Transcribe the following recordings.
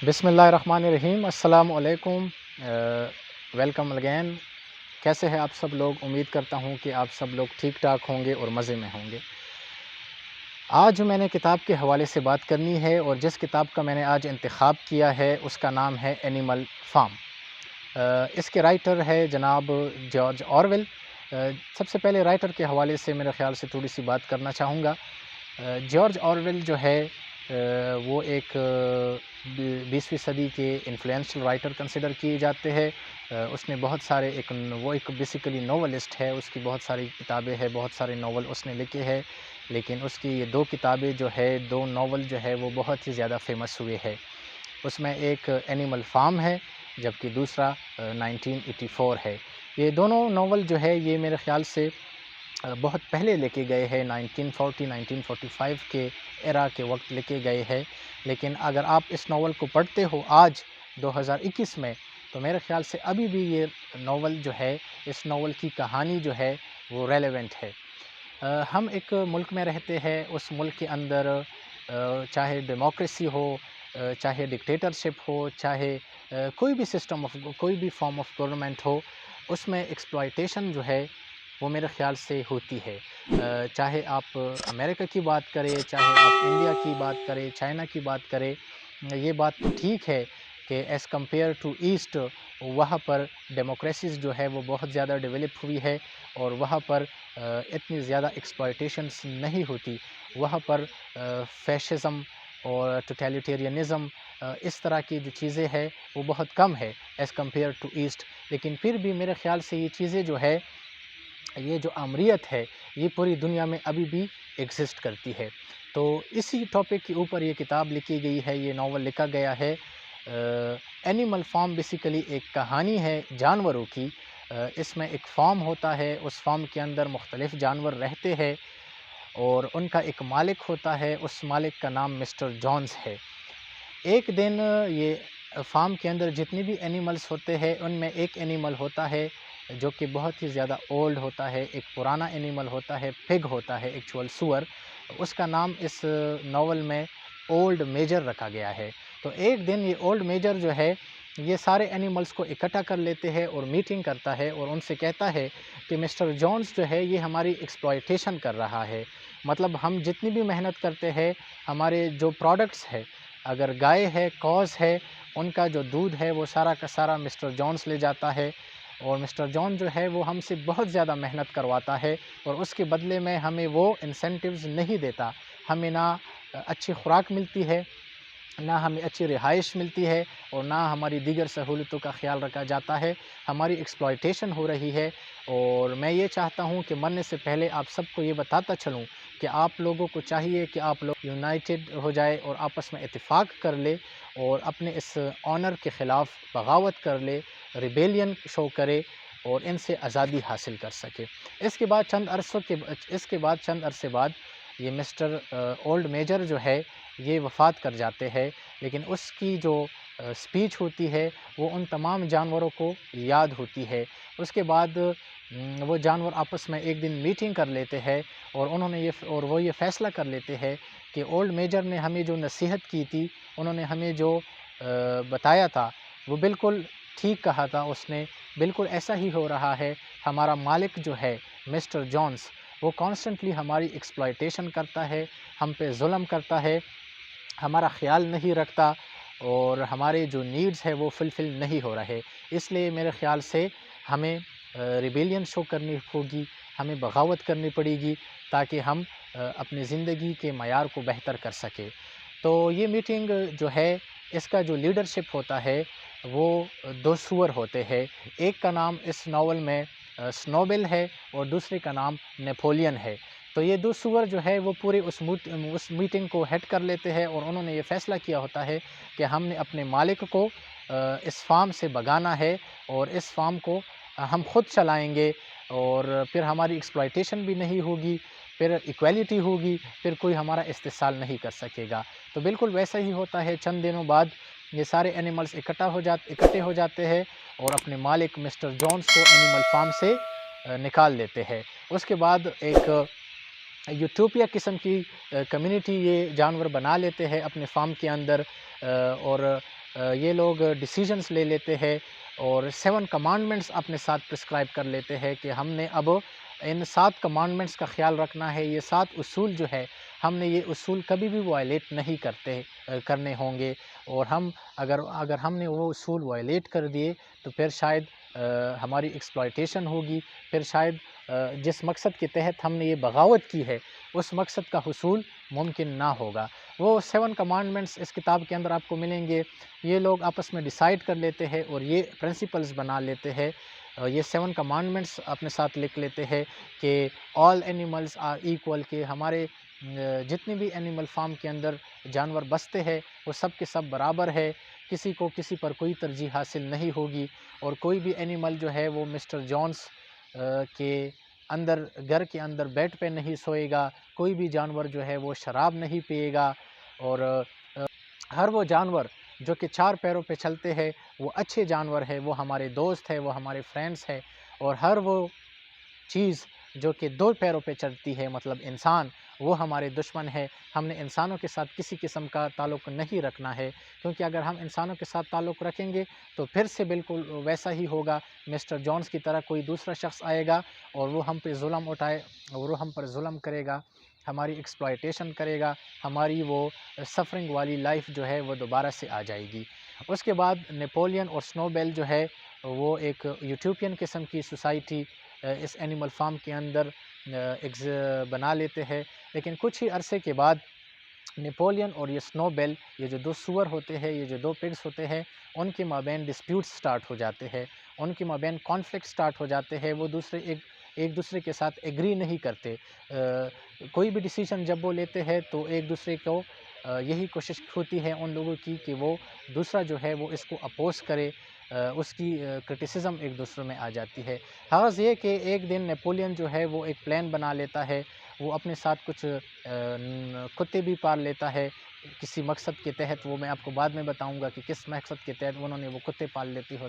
بسم اللہ الرحمن الرحیم، السلام علیکم، ویلکم اگین۔ کیسے ہیں آپ سب لوگ؟ امید کرتا ہوں کہ آپ سب لوگ ٹھیک ٹھاک ہوں گے اور مزے میں ہوں گے۔ آج میں نے کتاب کے حوالے سے بات کرنی ہے، اور جس کتاب کا میں نے آج انتخاب کیا ہے اس کا نام ہے اینیمل فارم۔ اس کے رائٹر ہے جناب جارج آرویل۔ سب سے پہلے رائٹر کے حوالے سے میرے خیال سے تھوڑی سی بات کرنا چاہوں گا۔ جارج آرویل جو ہے وہ ایک 20ویں صدی کے انفلوئنشل رائٹر کنسیڈر کیے جاتے ہیں۔ اس نے بہت سارے وہ ایک بیسیکلی ناولسٹ ہے، اس کی بہت ساری کتابیں ہیں، بہت سارے ناول اس نے لکھے ہیں، لیکن اس کی یہ 2 کتابیں جو ہے، 2 ناول جو ہے وہ بہت ہی زیادہ فیمس ہوئے ہیں۔ اس میں ایک اینیمل فارم ہے، جبکہ دوسرا 1984 ہے۔ یہ دونوں ناول جو ہے یہ میرے خیال سے بہت پہلے لکھے گئے ہیں، 1945 کے ایرا کے وقت لکھے گئے ہیں، لیکن اگر آپ اس ناول کو پڑھتے ہو آج 2021 میں، تو میرے خیال سے ابھی بھی یہ ناول جو ہے، اس ناول کی کہانی جو ہے وہ ریلیونٹ ہے۔ ہم ایک ملک میں رہتے ہیں، اس ملک کے اندر چاہے ڈیموکریسی ہو، چاہے ڈکٹیٹرشپ ہو، چاہے کوئی بھی کوئی بھی فارم آف گورنمنٹ ہو، اس میں ایکسپلائٹیشن جو ہے وہ میرے خیال سے ہوتی ہے۔ چاہے آپ امریکہ کی بات کریں، چاہے آپ انڈیا کی بات کریں، چائنا کی بات کریں، یہ بات تو ٹھیک ہے کہ ایز کمپیئر ٹو ایسٹ وہاں پر ڈیموکریسیز جو ہے وہ بہت زیادہ ڈیولپ ہوئی ہے، اور وہاں پر اتنی زیادہ ایکسپلائٹیشنز نہیں ہوتی۔ وہاں پر فیشزم اور ٹوٹیلیٹیرینزم اس طرح کی جو چیزیں ہیں وہ بہت کم ہے ایز کمپیئر ٹو ایسٹ، لیکن پھر بھی میرے خیال سے یہ چیزیں جو ہے، یہ جو آمریت ہے، یہ پوری دنیا میں ابھی بھی ایگزسٹ کرتی ہے۔ تو اسی ٹاپک کے اوپر یہ کتاب لکھی گئی ہے، یہ ناول لکھا گیا ہے۔ اینیمل فارم بیسیکلی ایک کہانی ہے جانوروں کی۔ اس میں ایک فارم ہوتا ہے، اس فارم کے اندر مختلف جانور رہتے ہیں، اور ان کا ایک مالک ہوتا ہے، اس مالک کا نام مسٹر جونز ہے۔ ایک دن یہ فارم کے اندر جتنے بھی اینیملز ہوتے ہیں، ان میں ایک اینیمل ہوتا ہے جو کہ بہت ہی زیادہ اولڈ ہوتا ہے، ایک پرانا اینیمل ہوتا ہے، پگ ہوتا ہے، ایکچول سور۔ اس کا نام اس ناول میں اولڈ میجر رکھا گیا ہے۔ تو ایک دن یہ اولڈ میجر جو ہے، یہ سارے اینیملز کو اکٹھا کر لیتے ہیں اور میٹنگ کرتا ہے، اور ان سے کہتا ہے کہ مسٹر جونز جو ہے یہ ہماری ایکسپلائٹیشن کر رہا ہے۔ مطلب ہم جتنی بھی محنت کرتے ہیں، ہمارے جو پروڈکٹس ہے، اگر گائے ہے، کوز ہے، ان کا جو دودھ ہے وہ سارا کا سارا مسٹر جونز لے جاتا ہے، اور مسٹر جون جو ہے وہ ہم سے بہت زیادہ محنت کرواتا ہے، اور اس کے بدلے میں ہمیں وہ انسینٹیوز نہیں دیتا۔ ہمیں نہ اچھی خوراک ملتی ہے، نہ ہمیں اچھی رہائش ملتی ہے، اور نہ ہماری دیگر سہولتوں کا خیال رکھا جاتا ہے۔ ہماری ایکسپلائٹیشن ہو رہی ہے، اور میں یہ چاہتا ہوں کہ مرنے سے پہلے آپ سب کو یہ بتاتا چلوں کہ آپ لوگوں کو چاہیے کہ آپ لوگ یونائٹڈ ہو جائے اور آپس میں اتفاق کر لے، اور اپنے اس آنر کے خلاف بغاوت کر لے، ریبیلین شو کرے، اور ان سے آزادی حاصل کر سکے۔ اس کے بعد چند عرصے بعد یہ مسٹر اولڈ میجر جو ہے یہ وفات کر جاتے ہیں، لیکن اس کی جو اسپیچ ہوتی ہے وہ ان تمام جانوروں کو یاد ہوتی ہے۔ اس کے بعد وہ جانور آپس میں ایک دن میٹنگ کر لیتے ہیں، اور وہ یہ فیصلہ کر لیتے ہیں کہ اولڈ میجر نے ہمیں جو نصیحت کی تھی، انہوں نے ہمیں جو بتایا تھا، وہ بالکل ٹھیک کہا تھا اس نے، بالکل ایسا ہی ہو رہا ہے۔ ہمارا مالک جو ہے مسٹر جونز، وہ کانسٹنٹلی ہماری ایکسپلائٹیشن کرتا ہے، ہم پہ ظلم کرتا ہے، ہمارا خیال نہیں رکھتا، اور ہمارے جو نیڈز ہے وہ فلفل نہیں ہو رہے۔ اس لیے میرے خیال سے ہمیں ریبیلین شو کرنی ہوگی، ہمیں بغاوت کرنی پڑے گی، تاکہ ہم اپنی زندگی کے معیار کو بہتر کر سکیں۔ تو یہ میٹنگ جو ہے، اس کا جو لیڈرشپ ہوتا ہے وہ 2 سور ہوتے ہیں۔ ایک کا نام اس ناول میں سنوبل ہے، اور دوسرے کا نام نیپولین ہے۔ تو یہ 2 سور جو ہے وہ پورے اس میٹنگ کو ہیڈ کر لیتے ہیں، اور انہوں نے یہ فیصلہ کیا ہوتا ہے کہ ہم نے اپنے مالک کو اس فارم سے بھگانا ہے، اور اس فارم کو ہم خود چلائیں گے، اور پھر ہماری ایکسپلائٹیشن بھی نہیں ہوگی، پھر ایکویلٹی ہوگی، پھر کوئی ہمارا استحصال نہیں کر سکے گا۔ تو بالکل ویسا ہی ہوتا ہے۔ چند دنوں بعد یہ سارے اینیملز اکٹھے ہو جاتے ہیں، اور اپنے مالک مسٹر جونز کو اینیمل فارم سے نکال لیتے ہیں۔ اس کے بعد ایک یوٹوپیا قسم کی کمیونٹی یہ جانور بنا لیتے ہیں اپنے فارم کے اندر، اور یہ لوگ ڈیسیجنز لے لیتے ہیں اور 7 کمانڈمنٹس اپنے ساتھ پرسکرائب کر لیتے ہیں کہ ہم نے اب ان 7 کمانڈمنٹس کا خیال رکھنا ہے، یہ 7 اصول جو ہے ہم نے یہ اصول کبھی بھی وائلیٹ نہیں کرنے ہوں گے، اور اگر ہم نے وہ اصول وائلیٹ کر دیے تو پھر شاید ہماری ایکسپلائٹیشن ہوگی، پھر شاید جس مقصد کے تحت ہم نے یہ بغاوت کی ہے اس مقصد کا حصول ممکن نہ ہوگا۔ وہ 7 کمانڈمنٹس اس کتاب کے اندر آپ کو ملیں گے، یہ لوگ آپس میں ڈیسائیڈ کر لیتے ہیں اور یہ پرنسپلز بنا لیتے ہیں، یہ 7 کمانڈمنٹس اپنے ساتھ لکھ لیتے ہیں کہ آل اینیملز آر ایکول، کہ ہمارے جتنے بھی اینیمل فارم کے اندر جانور بستے ہیں وہ سب کے سب برابر ہے، کسی کو کسی پر کوئی ترجیح حاصل نہیں ہوگی، اور کوئی بھی اینیمل جو ہے وہ مسٹر جونز کے گھر کے اندر بیڈ پہ نہیں سوئے گا، کوئی بھی جانور جو ہے وہ شراب نہیں پیے گا، اور ہر وہ جانور جو کہ 4 پیروں پہ چلتے ہیں وہ اچھے جانور ہے، وہ ہمارے دوست ہے، وہ ہمارے فرینڈز ہے، اور ہر وہ چیز جو کہ 2 پیروں پہ چلتی ہے مطلب انسان، وہ ہمارے دشمن ہے۔ ہم نے انسانوں کے ساتھ کسی قسم کا تعلق نہیں رکھنا ہے، کیونکہ اگر ہم انسانوں کے ساتھ تعلق رکھیں گے تو پھر سے بالکل ویسا ہی ہوگا، مسٹر جونز کی طرح کوئی دوسرا شخص آئے گا اور وہ ہم پہ ظلم اٹھائے اور وہ ہم پر ظلم کرے گا، ہماری ایکسپلائٹیشن کرے گا، ہماری وہ سفرنگ والی لائف جو ہے وہ دوبارہ سے آ جائے گی۔ اس کے بعد نیپولین اور سنو بیل جو ہے وہ ایک یوٹوپین قسم کی سوسائٹی اس اینیمل فارم کے اندر بنا لیتے ہیں، لیکن کچھ ہی عرصے کے بعد نیپولین اور یہ سنو بیل، یہ جو 2 سور ہوتے ہیں، یہ جو 2 پگس ہوتے ہیں، ان کے مابین ڈسپیوٹس سٹارٹ ہو جاتے ہیں، ان کے مابین کانفلکٹ سٹارٹ ہو جاتے ہیں، وہ ایک دوسرے کے ساتھ ایگری نہیں کرتے، کوئی بھی ڈیسیجن جب وہ لیتے ہیں تو ایک دوسرے کو یہی کوشش ہوتی ہے ان لوگوں کی کہ وہ دوسرا جو ہے وہ اس کو اپوز کرے، اس کی کرٹیسزم ایک دوسرے میں آ جاتی ہے۔ غرض یہ کہ ایک دن نیپولین جو ہے وہ ایک پلان بنا لیتا ہے، وہ اپنے ساتھ کچھ کتے بھی پال لیتا ہے کسی مقصد کے تحت، وہ میں آپ کو بعد میں بتاؤں گا کہ کس مقصد کے تحت انہوں نے وہ کتے پال لیتے ہو۔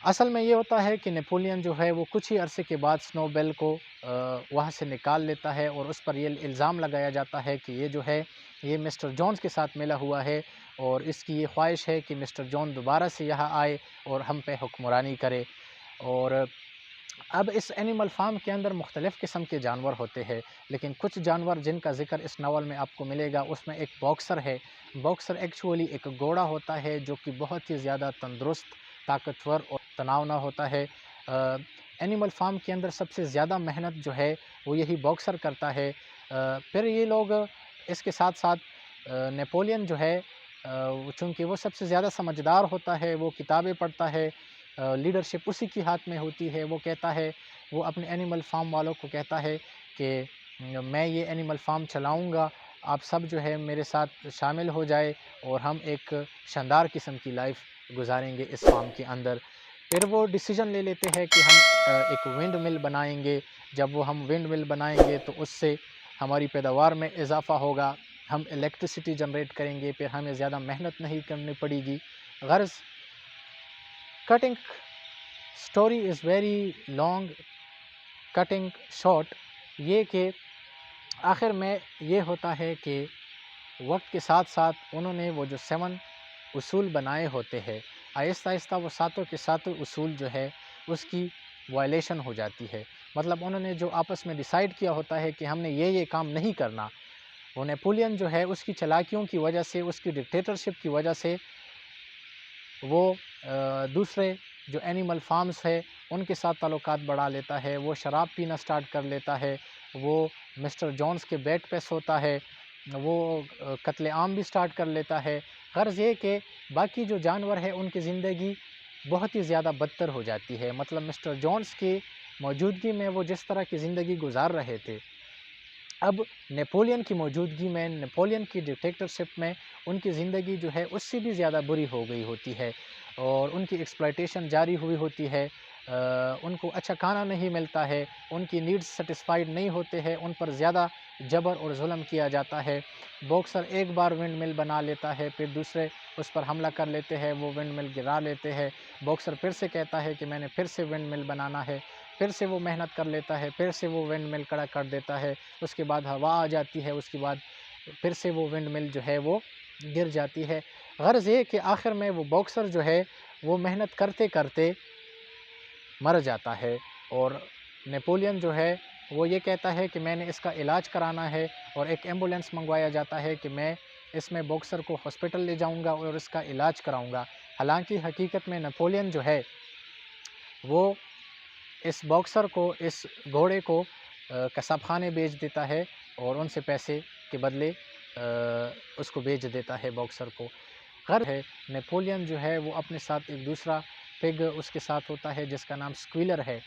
اصل میں یہ ہوتا ہے کہ نیپولین جو ہے وہ کچھ ہی عرصے کے بعد سنو بیل کو وہاں سے نکال لیتا ہے، اور اس پر یہ الزام لگایا جاتا ہے کہ یہ جو ہے یہ مسٹر جونز کے ساتھ ملا ہوا ہے، اور اس کی یہ خواہش ہے کہ مسٹر جون دوبارہ سے یہاں آئے اور ہم پہ حکمرانی کرے۔ اور اب اس اینیمل فارم کے اندر مختلف قسم کے جانور ہوتے ہیں، لیکن کچھ جانور جن کا ذکر اس ناول میں آپ کو ملے گا، اس میں ایک باکسر ہے۔ باکسر ایکچولی ایک گھوڑا ہوتا ہے جو کہ بہت ہی زیادہ تندرست، طاقتور اور تناؤ نہ ہوتا ہے۔ اینیمل فارم کے اندر سب سے زیادہ محنت جو ہے وہ یہی باکسر کرتا ہے۔ پھر یہ لوگ اس کے ساتھ ساتھ نیپولین جو ہے چونکہ وہ سب سے زیادہ سمجھدار ہوتا ہے، وہ کتابیں پڑھتا ہے، لیڈرشپ اسی کی ہاتھ میں ہوتی ہے، وہ کہتا ہے، وہ اپنے اینیمل فارم والوں کو کہتا ہے کہ میں یہ اینیمل فارم چلاؤں گا، آپ سب جو ہے میرے ساتھ شامل ہو جائے اور ہم ایک شاندار قسم کی لائف گزاریں گے اس فارم کے اندر۔ پھر وہ ڈیسیجن لے لیتے ہیں کہ ہم ایک ونڈ مل بنائیں گے، جب وہ ہم ونڈ مل بنائیں گے تو اس سے ہماری پیداوار میں اضافہ ہوگا، ہم الیکٹریسٹی جنریٹ کریں گے، پھر ہمیں زیادہ محنت نہیں کرنی پڑے گی۔ غرض cutting story is very long, cutting short, یہ کہ آخر میں یہ ہوتا ہے کہ وقت کے ساتھ ساتھ انہوں نے وہ جو 7 اصول بنائے ہوتے ہیں، آہستہ آہستہ وہ ساتوں کے ساتوں اصول جو ہے اس کی وائلیشن ہو جاتی ہے۔ مطلب انہوں نے جو آپس میں ڈیسائیڈ کیا ہوتا ہے کہ ہم نے یہ کام نہیں کرنا، وہ نیپولین جو ہے اس کی چالاکیوں کی وجہ سے، اس کی ڈکٹیٹرشپ کی وجہ سے وہ دوسرے جو اینیمل فارمز ہے ان کے ساتھ تعلقات بڑھا لیتا ہے، وہ شراب پینا سٹارٹ کر لیتا ہے، وہ مسٹر جونز کے بیڈ پہ سوتا ہے، وہ قتل عام بھی سٹارٹ کر لیتا ہے۔ غرض یہ کہ باقی جو جانور ہے ان کی زندگی بہت ہی زیادہ بدتر ہو جاتی ہے، مطلب مسٹر جونز کی موجودگی میں وہ جس طرح کی زندگی گزار رہے تھے، اب نیپولین کی موجودگی میں، نیپولین کی ڈکٹیٹرشپ میں ان کی زندگی جو ہے اس سے بھی زیادہ بری ہو گئی ہوتی ہے، اور ان کی ایکسپلائٹیشن جاری ہوئی ہوتی ہے، ان کو اچھا کھانا نہیں ملتا ہے، ان کی نیڈز سیٹسفائیڈ نہیں ہوتے ہیں، ان پر زیادہ جبر اور ظلم کیا جاتا ہے۔ باکسر ایک بار ونڈ مل بنا لیتا ہے، پھر دوسرے اس پر حملہ کر لیتے ہیں، وہ ونڈ مل گرا لیتے ہیں، باکسر پھر سے کہتا ہے کہ میں نے پھر سے ونڈ مل بنانا ہے، پھر سے وہ محنت کر لیتا ہے، پھر سے وہ ونڈ مل کھڑا کر دیتا ہے، اس کے بعد ہوا آ جاتی ہے، اس کے بعد پھر سے وہ ونڈ مل جو ہے وہ گر جاتی ہے۔ غرض یہ کہ آخر میں وہ باکسر جو ہے وہ محنت کرتے کرتے مر جاتا ہے، اور نیپولین جو ہے وہ یہ کہتا ہے کہ میں نے اس کا علاج کرانا ہے، اور ایک ایمبولینس منگوایا جاتا ہے کہ میں اس میں باکسر کو ہاسپٹل لے جاؤں گا اور اس کا علاج کراؤں گا۔ حالانکہ حقیقت میں نیپولین جو ہے وہ اس باکسر کو، اس گھوڑے کو کساب خانے بیچ دیتا ہے، اور ان سے پیسے کے بدلے اس کو بیچ دیتا ہے باکسر کو۔ غرض ہے نیپولین جو ہے وہ اپنے ساتھ ایک دوسرا پگ اس کے ساتھ ہوتا ہے جس کا نام سکویلر ہے۔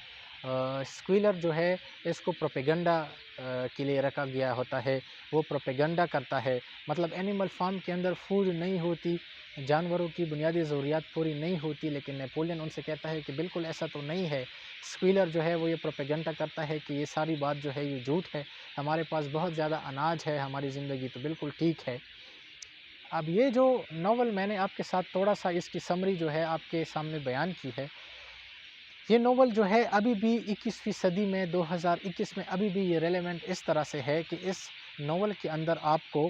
سکویلر جو ہے اس کو پروپیگنڈا کے لیے رکھا گیا ہوتا ہے، وہ پروپیگنڈا کرتا ہے، مطلب اینیمل فارم کے اندر فوڈ نہیں ہوتی، جانوروں کی بنیادی ضروریات پوری نہیں ہوتی، لیکن نیپولین ان سے کہتا ہے کہ بالکل ایسا تو نہیں ہے۔ سکویلر جو ہے وہ یہ پروپیگنڈا کرتا ہے کہ یہ ساری بات جو ہے یہ جھوٹ ہے، ہمارے پاس بہت زیادہ اناج ہے، ہماری زندگی تو بالکل ٹھیک ہے۔ اب یہ جو ناول میں نے آپ کے ساتھ تھوڑا سا اس کی سمری جو ہے آپ کے سامنے بیان کی ہے، یہ ناول جو ہے ابھی بھی 21ویں صدی میں 2021 میں ابھی بھی یہ ریلیونٹ اس طرح سے ہے کہ اس ناول کے اندر آپ کو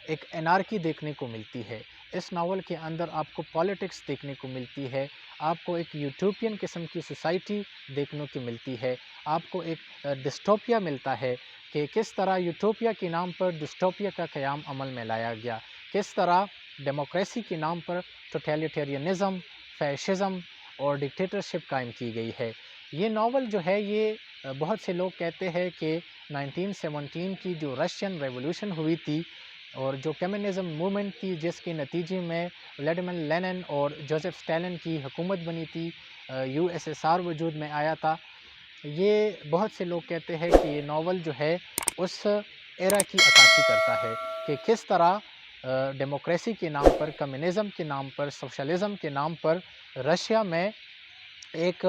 ایک انارکی دیکھنے کو ملتی ہے، اس ناول کے اندر آپ کو پالیٹکس دیکھنے کو ملتی ہے، آپ کو ایک یوٹوپین قسم کی سوسائٹی دیکھنے کو ملتی ہے، آپ کو ایک ڈسٹوپیا ملتا ہے کہ کس طرح یوٹوپیا کے نام پر ڈسٹوپیا کا قیام عمل میں لایا گیا، کس طرح ڈیموکریسی کے نام پر ٹوٹیلیٹیرینزم، فیشزم اور ڈکٹیٹرشپ قائم کی گئی ہے۔ یہ ناول جو ہے یہ بہت سے لوگ کہتے ہیں کہ 1917 کی جو رشین ریولوشن ہوئی تھی اور جو کمیونزم موومنٹ تھی، جس کے نتیجے میں ولیڈیمر لینن اور جوزف اسٹالن کی حکومت بنی تھی، USSR وجود میں آیا تھا، یہ بہت سے لوگ کہتے ہیں کہ یہ ناول جو ہے اس ایرا کی عکاسی کرتا ہے کہ کس طرح ڈیموکریسی کے نام پر، کمیونزم کے نام پر، سوشلزم کے نام پر رشیا میں ایک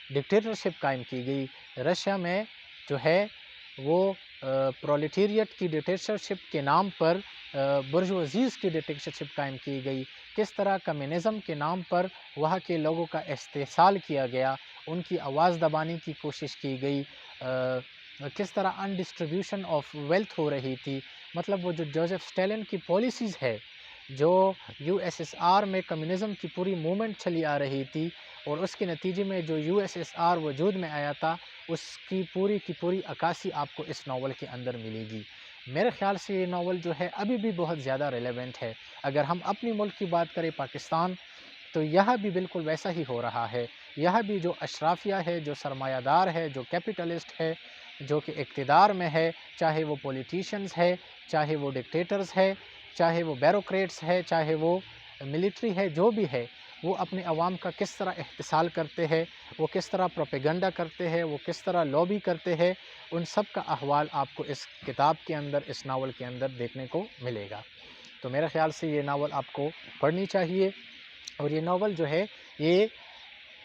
ڈکٹیٹرشپ قائم کی گئی۔ رشیا میں جو ہے وہ پرولیٹیریٹ کی ڈکٹیٹرشپ کے نام پر برجوازیز کی ڈکٹیٹرشپ قائم کی گئی، کس طرح کمیونزم کے نام پر وہاں کے لوگوں کا استحصال کیا گیا، ان کی آواز دبانے کی کوشش کی گئی، کس طرح انڈسٹریبیوشن آف ویلتھ ہو رہی تھی، مطلب وہ جو جوزف اسٹالن کی پالیسیز ہے، جو USSR میں کمیونزم کی پوری موومنٹ چلی آ رہی تھی، اور اس کے نتیجے میں جو USSR وجود میں آیا تھا، اس کی پوری عکاسی آپ کو اس ناول کے اندر ملے گی۔ میرے خیال سے یہ ناول جو ہے ابھی بھی بہت زیادہ ریلیونٹ ہے۔ اگر ہم اپنی ملک کی بات کریں پاکستان، تو یہاں بھی بالکل ویسا ہی ہو رہا ہے۔ یہاں بھی جو اشرافیہ ہے، جو سرمایہ دار ہے، جو کیپٹلسٹ ہے، جو کہ اقتدار میں ہے، چاہے وہ پولیٹیشنز ہے، چاہے وہ ڈکٹیٹرز ہے، چاہے وہ بیوروکریٹس ہے، چاہے وہ ملٹری ہے، جو بھی ہے، وہ اپنے عوام کا کس طرح احتسال کرتے ہیں، وہ کس طرح پروپیگنڈا کرتے ہیں، وہ کس طرح لابی کرتے ہیں، ان سب کا احوال آپ کو اس کتاب کے اندر، اس ناول کے اندر دیکھنے کو ملے گا۔ تو میرے خیال سے یہ ناول آپ کو پڑھنی چاہیے، اور یہ ناول جو ہے یہ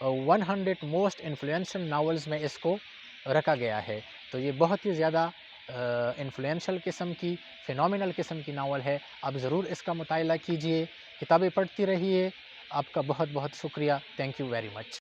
100 موسٹ انفلوئنشل ناولز میں اس کو رکھا گیا ہے۔ تو یہ بہت ہی زیادہ انفلوئنشل قسم کی، فینومینل قسم کی ناول ہے۔ آپ ضرور اس کا مطالعہ کیجئے، کتابیں پڑھتی رہیے۔ آپ کا بہت بہت شکریہ۔ Thank you very much.